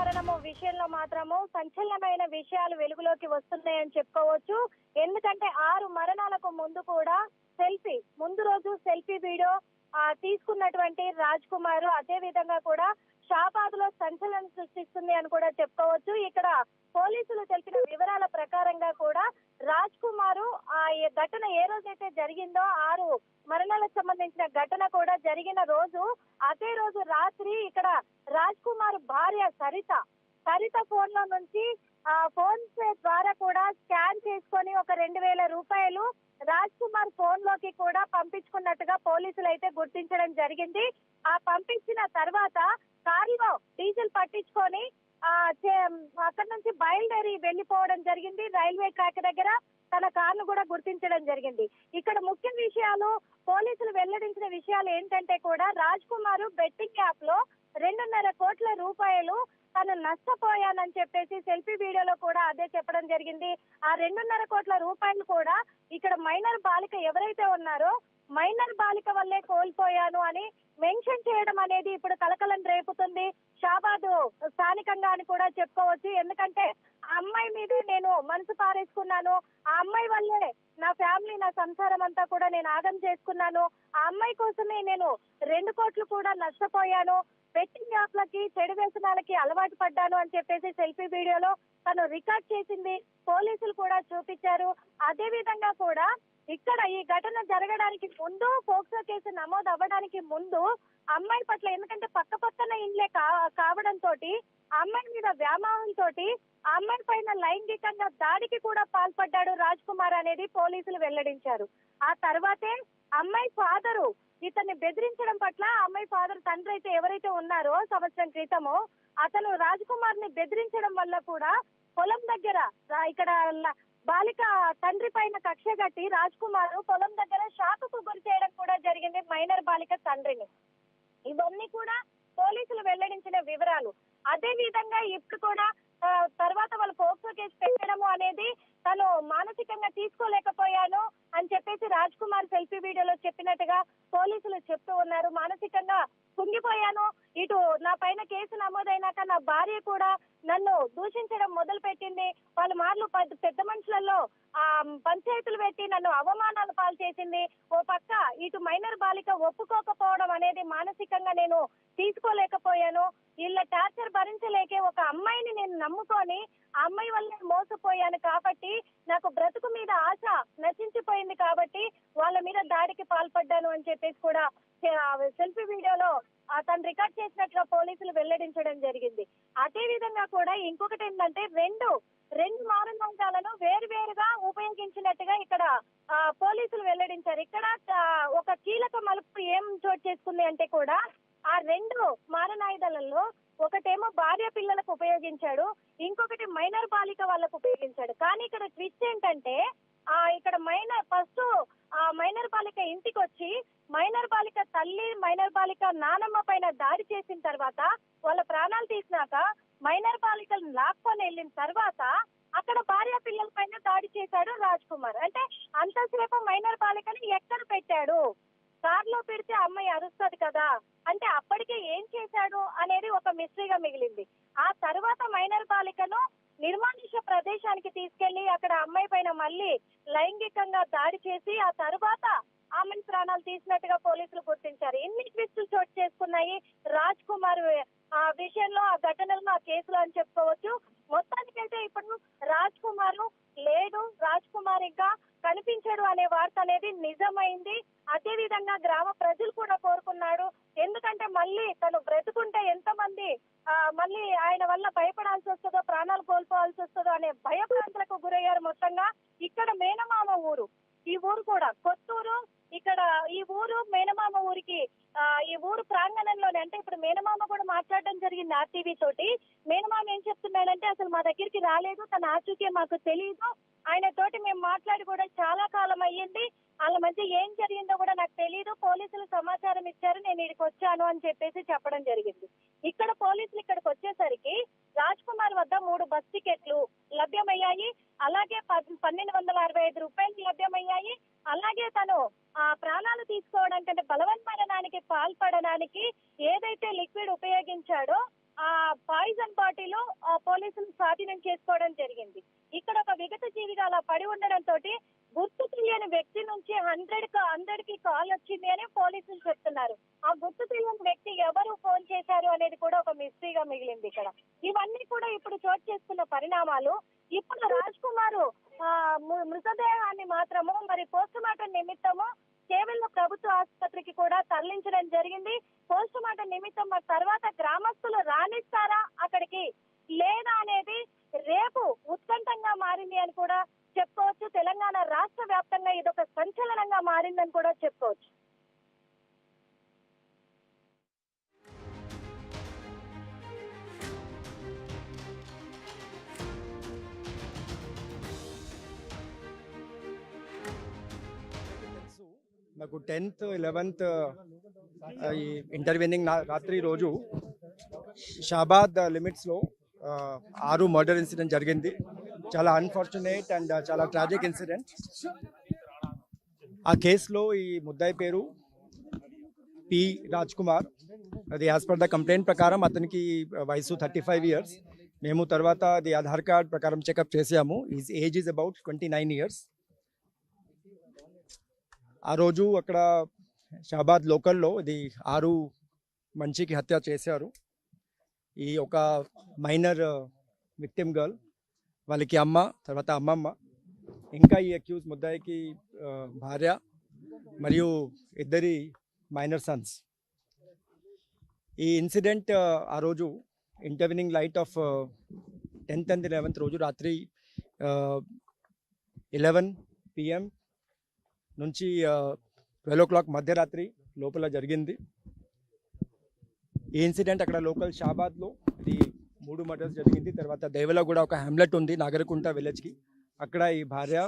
మరణము విషయంలో మాత్రము సంచలనమైన విషయాలు వెలుగులోకి వస్తున్నాయని చెప్పుకోవచ్చు. ఎందుకంటే 6 మరణాలకు ముందు కూడా ముందు రోజు సెల్ఫీ వీడియో తీసుకున్నటువంటి రాజ్ కుమార్ అదే విధంగా కూడా షాబాద్ లో సంచలనం సృష్టిస్తుంది అని కూడా చెప్పుకోవచ్చు. ఇక్కడ పోలీసులు తెలిపిన వివరాల ప్రకారంగా కూడా రాజ్ కుమార్ ఘటన ఏ రోజైతే జరిగిందో 6 మరణాలకు సంబంధించిన ఘటన కూడా జరిగిన రోజు అదే రోజు రాత్రి ఇక్కడ రాజ్ కుమార్ భార్య సరిత ఫోన్ లో నుంచి ఫోన్ పే ద్వారా కూడా స్కాన్ చేసుకొని ఒక 2,000 రూపాయలు రాజ్ కుమార్ ఫోన్ లోకి కూడా పంపించుకున్నట్టుగా పోలీసులు అయితే గుర్తించడం జరిగింది. పంపించిన తర్వాత కారులో డీజిల్ పట్టించుకొని అక్కడి నుంచి బయలుదేరి వెళ్లిపోవడం జరిగింది. రైల్వే ట్రాక్ దగ్గర తన కారును కూడా గుర్తించడం జరిగింది. ఇక్కడ ముఖ్య విషయాలు పోలీసులు వెల్లడించిన విషయాలు ఏంటంటే కూడా రాజ్ కుమార్ బెట్టింగ్ యాప్ లో 2.5 కోట్ల రూపాయలు తను నష్టపోయానని చెప్పేసి సెల్ఫీ వీడియోలో కూడా అదే చెప్పడం జరిగింది. ఆ 2.5 కోట్ల రూపాయలు కూడా ఇక్కడ మైనర్ బాలిక ఎవరైతే ఉన్నారో మైనర్ బాలిక వల్లే కోల్పోయాను అని మెన్షన్ చేయడం అనేది ఇప్పుడు కలకలం రేపుతుంది షాబాద్ స్థానికంగా అని కూడా చెప్పుకోవచ్చు. ఎందుకంటే ఆ అమ్మాయి మీద నేను మనసు పారేసుకున్నాను, ఆ అమ్మాయి వల్లే నా ఫ్యామిలీ నా సంసారం అంతా కూడా నేను ఆగం చేసుకున్నాను, ఆ అమ్మాయి కోసమే నేను 2 కోట్లు కూడా నష్టపోయాను, బెట్టింగ్ యాప్లకి చెడు వ్యసనాలకి అలవాటు పడ్డాను అని చెప్పేసి సెల్ఫీ వీడియోలో తను రికార్డ్ చేసింది పోలీసులు కూడా చూపించారు. అదే విధంగా కూడా ఇక్కడ ఈ ఘటన జరగడానికి ముందు పోక్సో కేసు నమోదు అవ్వడానికి ముందు అమ్మాయి పట్ల ఎందుకంటే పక్కన ఇండ్లే కావడంతో అమ్మాయి మీద వ్యామోహంతో ఆ అమ్మాయి పైన లైంగికంగా దాడికి కూడా పాల్పడ్డాడు రాజ్ కుమార్ అనేది పోలీసులు వెల్లడించారు. ఆ తర్వాతే అమ్మాయి ఫాదరు ఇతన్ని బెదిరించడం పట్ల అమ్మాయి తండ్రి అయితే ఎవరైతే ఉన్నారో సంవత్సరం క్రితము అతను రాజ్ కుమార్ ని బెదిరించడం వల్ల కూడా పొలం దగ్గర ఇక్కడ బాలిక తండ్రి పైన కక్ష కట్టి రాజ్ కుమార్ పొలం దగ్గర షాకుకు గురి చేయడం కూడా జరిగింది మైనర్ బాలిక తండ్రిని. ఇవన్నీ కూడా పోలీసులు వెల్లడించిన వివరాలు. అదే విధంగా ఇప్పుడు కూడా తర్వాత వాళ్ళు పోక్సో కేసు పెట్టడము అనేది తను మానసికంగా తీసుకోలేకపోయాను అని చెప్పేసి రాజ్ కుమార్ సెల్ఫీ వీడియోలో చెప్పినట్టుగా పోలీసులు చెప్తూ ఉన్నారు. మానసికంగా కుంగిపోయాను, ఇటు నా పైన కేసు నమోదైనాక నా భార్య కూడా నన్ను దూషించడం మొదలు పెట్టింది, వాళ్ళు మార్లు పెద్ద మనుషులలో పంచాయతీలు పెట్టి నన్ను అవమానాలు పాలు చేసింది, ఓ పక్క ఇటు మైనర్ బాలిక ఒప్పుకోకపోవడం అనేది మానసికంగా నేను తీసుకోలేకపోయాను, వీళ్ళ టార్చర్ భరించలేకే ఒక అమ్మాయిని నేను నమ్ముకొని ఆ అమ్మాయి వల్ల మోసపోయాను కాబట్టి నాకు బ్రతుకు మీద ఆశ నశించిపోయింది కాబట్టి వాళ్ళ మీద దాడికి పాల్పడ్డాను అని చెప్పేసి కూడా సెల్ఫీ వీడియోలో తను రికార్డ్ చేసినట్టుగా పోలీసులు వెల్లడించడం జరిగింది. అదే విధంగా కూడా ఇంకొకటి ఏంటంటే రెండు మారణాంకాలను వేరుగా ఉపయోగించినట్టుగా ఇక్కడ పోలీసులు వెల్లడించారు. ఇక్కడ ఒక కీలక మలుపు ఏం చోటు చేసుకుంది అంటే కూడా ఆ 2 మారణాయుధాలలో ఒకటేమో భార్య పిల్లలకు ఉపయోగించాడు, ఇంకొకటి మైనర్ బాలిక వాళ్ళకు ఉపయోగించాడు. కానీ ఇక్కడ ట్విస్ట్ ఏంటంటే ఇక్కడ మైనర్ బాలిక ఇంటికి వచ్చి మైనర్ బాలిక తల్లి మైనర్ బాలిక నానమ్మ పైన దాడి చేసిన తర్వాత వాళ్ళ ప్రాణాలు తీసినాక మైనర్ బాలికలు లాక్కొని వెళ్ళిన తర్వాత అక్కడ భార్య పిల్లల పైన దాడి చేశాడు రాజ్ కుమార్. అంటే అంతసేపు మైనర్ బాలికని ఎక్కడ పెట్టాడు, కార్లో పెడితే అమ్మాయి అరుస్తుంది కదా అంటే అప్పటికే ఏం చేశాడు అనేది ఒక మిస్టరీగా మిగిలింది. ఆ తర్వాత మైనర్ బాలికను నిర్మానుష్య ప్రదేశానికి తీసుకెళ్లి అక్కడ అమ్మాయి పైన మళ్ళీ లైంగికంగా దాడి చేసి ఆ తర్వాత ఆమె ప్రాణాలు తీసినట్టుగా పోలీసులు గుర్తించారు. ఎన్ని ట్విస్టులు చోటు చేసుకున్నాయి రాజ్ కుమార్ విషయంలో, ఆ ఘటనలను, ఆ కేసులో అని చెప్పుకోవచ్చు. మొత్తానికైతే ఇప్పుడు రాజ్ కుమార్ లేడు, రాజ్ కుమార్ ఇంకా కనిపించాడు అనే వార్త అనేది నిజమైంది. అదే విధంగా గ్రామ ప్రజలు కూడా కోరుకున్నాడు. ఎందుకంటే మళ్ళీ తను బ్రతుకుంటే ఎంతమంది మళ్ళీ ఆయన వల్ల భయపడాల్సి వస్తుందో, ప్రాణాలు కోల్పోవాల్సి వస్తుందో అనే భయభ్రాంతులకు గురయ్యారు. మొత్తంగా ఇక్కడ మేనమామ ఊరు, ఈ ఊరు కూడా కొత్తూరు, ఇక్కడ ఈ ఊరు మేనమామ ఊరికి ఈ ఊరు ప్రాంగణంలోనే అంటే ఇప్పుడు మేనమామ కూడా మాట్లాడడం జరిగింది ఆర్టీవీ తోటి. మేనమామ ఏం చెప్తున్నాడంటే అసలు మా దగ్గరికి రాలేదు, తన ఆచూకీ మాకు తెలియదు, ఆయన తోటి మేము మాట్లాడి కూడా చాలా కాలం అయ్యింది, వాళ్ళ మధ్య ఏం జరిగిందో కూడా నాకు తెలియదు, పోలీసులు సమాచారం ఇచ్చారు, నేను ఇక్కడికి వచ్చాను అని చెప్పేసి చెప్పడం జరిగింది. ఇక్కడ పోలీసులు ఇక్కడికి వచ్చేసరికి రాజ్ కుమార్ వద్ద 3 బస్ టికెట్లు లభ్యమయ్యాయి, అలాగే 1,265 రూపాయలు లభ్యమయ్యాయి, అలాగే తను ప్రాణాలు తీసుకోవడానికి అంటే బలవన్ మరణానికి పాల్పడడానికి ఏదైతే లిక్విడ్ ఉపయోగించాడో ఆ పాయిజన్ బాటిల్ అని పోలీసులు చెప్తున్నారు. ఆ గుర్తు తెలియని వ్యక్తి ఎవరు ఫోన్ చేశారు అనేది కూడా ఒక మిస్టరీగా మిగిలింది ఇక్కడ. ఇవన్నీ కూడా ఇప్పుడు చోటు చేసుకున్న పరిణామాలు. ఇప్పుడు రాజ్ కుమార్ మృతదేహాన్ని మాత్రము మరి పోస్ట్ మార్టం నిమిత్తము చేవెళ్ళ ప్రభుత్వ ఆసుపత్రికి కూడా తరలించడం జరిగింది. పోస్ట్ మార్టం నిమిత్తం మరి తర్వాత గ్రామస్తులు రాణిస్తారా అక్కడికి లేదా అనేది రేపు ఉత్కంఠంగా మారింది అని కూడా చెప్పుకోవచ్చు. తెలంగాణ రాష్ట్ర వ్యాప్తంగా ఇదొక సంచలనంగా మారిందని కూడా చెప్పుకోవచ్చు. నాకు 10th 11th ఈ ఇంటర్వెనింగ్ రాత్రి రోజు షాబాద్ లిమిట్స్లో 6 మర్డర్ ఇన్సిడెంట్ జరిగింది. చాలా అన్ఫార్చునేట్ అండ్ చాలా ట్రాజిక్ ఇన్సిడెంట్. ఆ కేసులో ఈ ముద్దాయి పేరు పి రాజ్ కుమార్. అది యాజ్ పర్ ద కంప్లైంట్ ప్రకారం అతనికి వయసు 35 years. మేము తర్వాత అది ఆధార్ కార్డ్ ప్రకారం చెకప్ చేసాము. Is age is about 29 years. ఆ రోజు అక్కడ షాబాద్ లోకల్లో ఇది 6 మంచికి హత్య చేశారు. ఈ ఒక మైనర్ విక్టిమ్ గర్ల్, వాళ్ళకి అమ్మ, తర్వాత అమ్మమ్మ, ఇంకా ఈ అక్యూజ్ ముద్దాయికి భార్య మరియు 2 మైనర్ సన్స్. ఈ ఇన్సిడెంట్ ఆ రోజు intervening light of 10th and 11th రోజు రాత్రి 11 PM నుంచి 12 o'clock మధ్యరాత్రి లోపల జరిగింది. ఈ ఇన్సిడెంట్ అక్కడ లోకల్ షాబాద్లో ఇది 3 మర్డర్స్ జరిగింది. తర్వాత దేవలో కూడా ఒక హ్యామ్లెట్ ఉంది నాగరకుంట విలేజ్కి, అక్కడ ఈ భార్య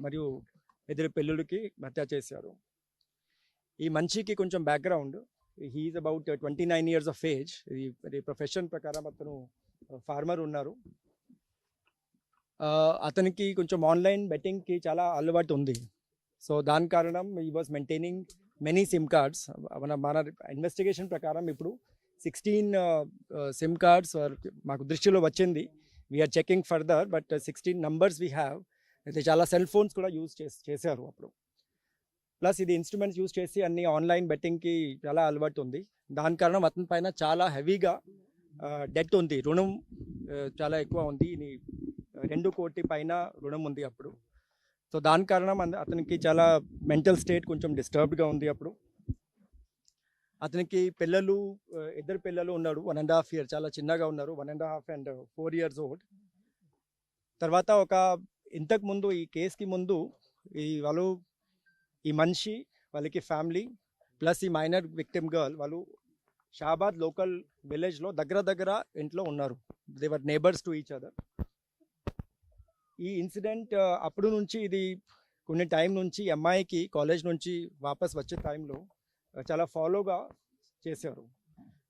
మరియు 2 పిల్లలకి హత్య చేశారు. ఈ మనిషికి కొంచెం background, he is about 29 years of age. ఇది ప్రొఫెషన్ ప్రకారం అతను ఫార్మర్ ఉన్నారు. అతనికి కొంచెం ఆన్లైన్ బెట్టింగ్కి చాలా అలవాటు ఉంది. సో దాని కారణం ఈ was maintaining many SIM cards. మన ఇన్వెస్టిగేషన్ ప్రకారం ఇప్పుడు 16 సిమ్ కార్డ్స్ మాకు దృష్టిలో వచ్చింది. We are checking further, but 16 numbers we have. అయితే చాలా సెల్ ఫోన్స్ కూడా యూజ్ చేశారు అప్పుడు. ప్లస్ ఇది ఇన్స్ట్రుమెంట్స్ యూజ్ చేసి అన్ని ఆన్లైన్ బెట్టింగ్కి చాలా అలవాటు ఉంది. దాని కారణం అతని పైన చాలా హెవీగా డెట్ ఉంది, రుణం చాలా ఎక్కువ ఉంది. 2 కోటి పైన రుణం ఉంది అప్పుడు. సో దాని కారణం అతనికి చాలా మెంటల్ స్టేట్ కొంచెం డిస్టర్బ్డ్గా ఉంది అప్పుడు. అతనికి పిల్లలు 2 పిల్లలు ఉన్నారు, 1.5 year, చాలా చిన్నగా ఉన్నారు, 1.5 and 4 years old. తర్వాత ఇంతకు ముందు ఈ కేసుకి ముందు ఈ మనిషి వాళ్ళకి ఫ్యామిలీ ప్లస్ ఈ మైనర్ విక్టిమ్ గర్ల్ వాళ్ళు షాబాద్ లోకల్ విలేజ్లో దగ్గర ఇంట్లో ఉన్నారు. They were neighbours to each other. ఈ ఇన్సిడెంట్ అప్పుడు నుంచి ఇది కొన్ని టైం నుంచి అమ్మాయికి కాలేజ్ నుంచి వాపస్ వచ్చే టైంలో చాలా ఫాలోగా చేశారు.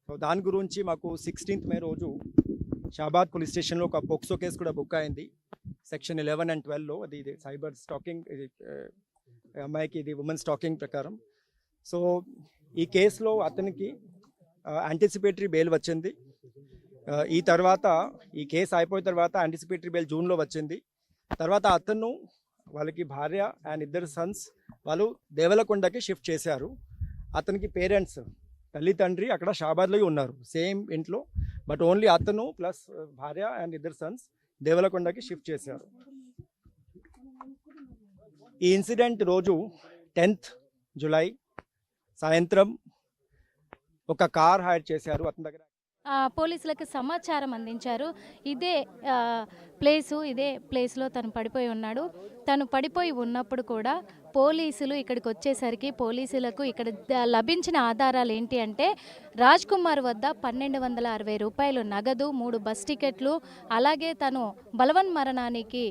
సో దాని గురించి మాకు 16th May రోజు షాబాద్ పోలీస్ స్టేషన్లో ఒక పోక్సో కేసు కూడా బుక్ అయింది, Section 11 and 12లో. అది సైబర్ స్టాకింగ్, అమ్మాయికి ఇది ఉమెన్ స్టాకింగ్ ప్రకారం. సో ఈ కేసులో అతనికి యాంటిసిపేటరీ బెయిల్ వచ్చింది. ఈ తర్వాత ఈ కేసు అయిపోయిన తర్వాత యాంటిసిపేటరీ బెయిల్ జూన్లో వచ్చింది. తర్వాత అతను వాళ్ళకి భార్య అండ్ 2 sons వాళ్ళు దేవలకొండకి షిఫ్ట్ చేశారు. అతనికి పేరెంట్స్ తల్లి తండ్రి అక్కడ షాబాద్లో ఉన్నారు, సేమ్ ఇంట్లో. బట్ ఓన్లీ అతను ప్లస్ భార్య అండ్ 2 sons దేవలకొండకి షిఫ్ట్ చేశారు. ఈ ఇన్సిడెంట్ రోజు 10th July సాయంత్రం ఒక కార్ హైర్ చేశారు అతని దగ్గర. పోలీసులకు సమాచారం అందించారు. ఇదే ప్లేస్లో తను పడిపోయి ఉన్నాడు. తను పడిపోయి ఉన్నప్పుడు కూడా పోలీసులు ఇక్కడికి వచ్చేసరికి పోలీసులకు ఇక్కడ లభించిన ఆధారాలు ఏంటి అంటే రాజ్ కుమార్ వద్ద 1260 రూపాయలు నగదు, 3 బస్ టికెట్లు, అలాగే తను బలవన్ మరణానికి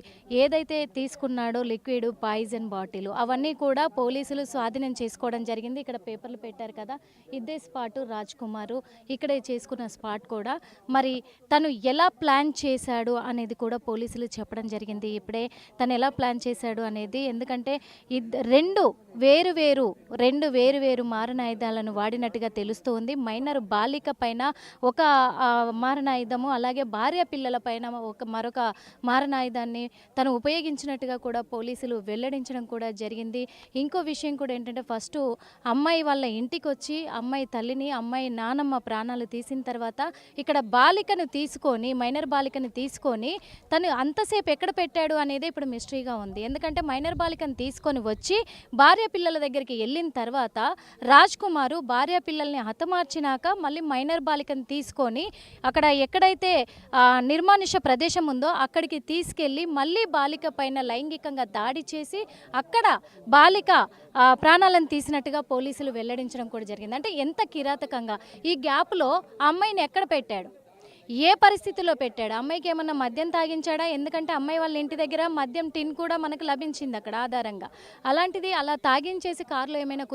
ఏదైతే తీసుకున్నాడో లిక్విడ్ పాయిజన్ బాటిల్, అవన్నీ కూడా పోలీసులు స్వాధీనం చేసుకోవడం జరిగింది. ఇక్కడ పేపర్లు పెట్టారు కదా, ఇదే స్పాటు రాజ్ కుమారు ఇక్కడే చేసుకున్న స్పాట్ కూడా. మరి తను ఎలా ప్లాన్ చేశాడు అనేది కూడా పోలీసులు చెప్పడం జరిగింది. ఇప్పుడే తను ఎలా ప్లాన్ చేశాడు అనేది. ఎందుకంటే రెండు వేరు వేరు మారణాయుధాలను వాడినట్టుగా తెలుస్తుంది. మైనర్ బాలిక పైన ఒక మారణాయుధము, అలాగే భార్య పిల్లల పైన మరొక మారణాయుధాన్ని తను ఉపయోగించినట్టుగా కూడా పోలీసులు వెల్లడించడం కూడా జరిగింది. ఇంకో విషయం కూడా ఏంటంటే, ఫస్ట్ అమ్మాయి వాళ్ళ ఇంటికి వచ్చి అమ్మాయి తల్లిని, అమ్మాయి నానమ్మ ప్రాణాలు తీసిన తర్వాత ఇక్కడ బాలికను తీసుకొని, మైనర్ బాలికను తీసుకొని తను అంతసేపు ఎక్కడ పెట్టాడు అనేది ఇప్పుడు మిస్టరీగా ఉంది. ఎందుకంటే మైనర్ బాలికను తీసుకొని వచ్చి భార్య పిల్లల దగ్గరికి వెళ్ళిన తర్వాత రాజ్ కుమారు భార్య పిల్లల్ని హతమార్చినాక మళ్ళీ మైనర్ బాలికను తీసుకొని అక్కడ ఎక్కడైతే నిర్మానుష్య ప్రదేశం ఉందో అక్కడికి తీసుకెళ్ళి మళ్ళీ బాలిక పైన లైంగికంగా దాడి చేసి అక్కడ బాలిక ప్రాణాలను తీసినట్టుగా పోలీసులు వెల్లడించడం కూడా జరిగింది. అంటే ఎంత కిరాతకంగా ఈ గ్యాప్లో ఆ అమ్మాయిని ఎక్కడ పెట్టాడు, ఏ పరిస్థితిలో పెట్టాడు, అమ్మాయికి ఏమన్నా మద్యం తాగించాడా? ఎందుకంటే అమ్మాయి వాళ్ళ ఇంటి దగ్గర మద్యం టిన్ కూడా మనకు లభించింది అక్కడ ఆధారంగా. అలాంటిది అలా తాగించేసి కారులో ఏమైనా